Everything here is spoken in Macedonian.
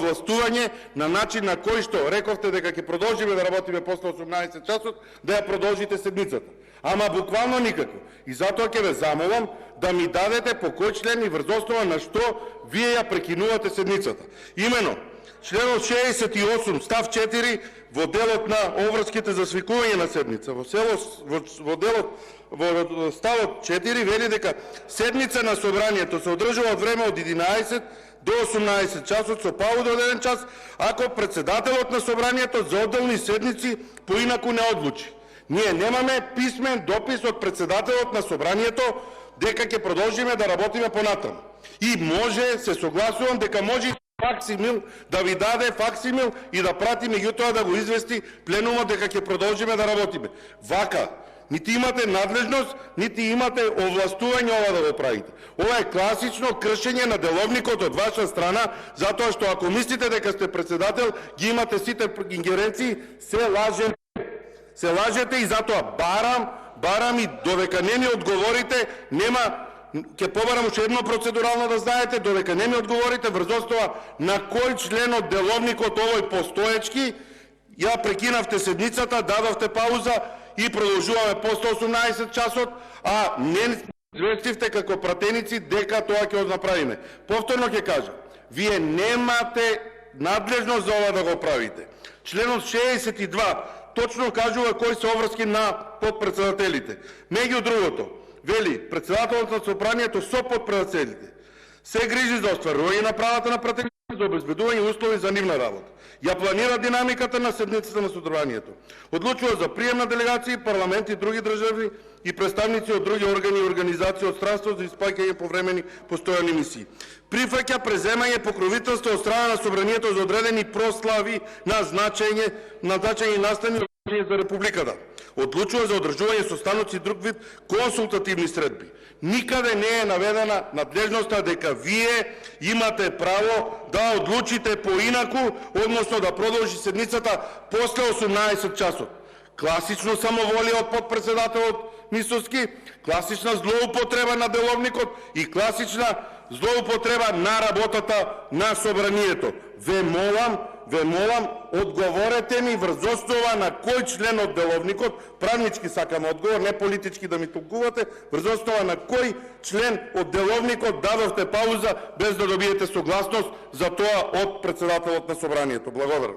овластување на начин на кој што рековте дека ќе продолжиме да работиме после 18 часот, да ја продолжите седмицата. Ама буквално никако. И затоа ќе ве замолам да ми дадете по кој член и врз основа на што вие ја прекинувате седмицата. Имено, членот 68, став 4, во делот на обврските за свикување на седница, во ставот 4 вели дека седница на собранието се одржува од време од 11 до 18 часот со пауза од 1 час, ако председателот на собранието за одделни седници поинаку не одлучи. Ние немаме писмен допис од председателот на собранието дека ќе продолжиме да работиме понатаму. И може, се согласувам дека може факсимил да ви даде факсимил и да прати меѓутоа да го извести пленумот дека ќе продолжиме да работиме. Вака, нити имате надлежност, нити имате овластување ова да го правите. Ова е класично кршење на деловникот од ваша страна, затоа што ако мислите дека сте председател, ги имате сите ингеренции, се лажете. Се лажете и затоа барам и додека не ми одговорите, ќе побарам уште едно процедурално да знаете, додека не ми одговорите врз основа на кој член од деловникот овој постоечки ја прекинавте седницата, дадовте пауза и продолжуваме после 18 часот, а не известивте како пратеници дека тоа ќе направиме. Повторно ќе кажам, вие немате надлежност за ова да го правите. Членот 62 точно кажува кои се обврски на подпредседателите. Меѓу другото, вели, председателот на собранието со подпредседателите се грижи за остварување на правата на пратениците, за обезбедување услови за нивна работа. Ја планира динамиката на седницата на собранието. Одлучува за прием на делегации, парламенти и други држави и представници од други органи и организации од странство за испаќање повремени постојани мисии. Прифаќа преземање покровителство од страна на собранието за одредени прослави на значење и настани за Републиката. Одлучува за одржување состаноци и друг вид консултативни средби. Никаде не е наведена надлежноста дека вие имате право да одлучите поинаку, односно да продолжи седницата после 18 часот. Класично самоволие од подпредседателот Мисовски, класична злоупотреба на деловникот и класична злоупотреба на работата на собранието. Ве молам, одговорете ми врз основа на кој член од деловникот, правнички сакам одговор, не политички да ми толкувате, врз основа на кој член од деловникот дадовте пауза без да добиете согласност за тоа од председателот на собранието. Благодарам.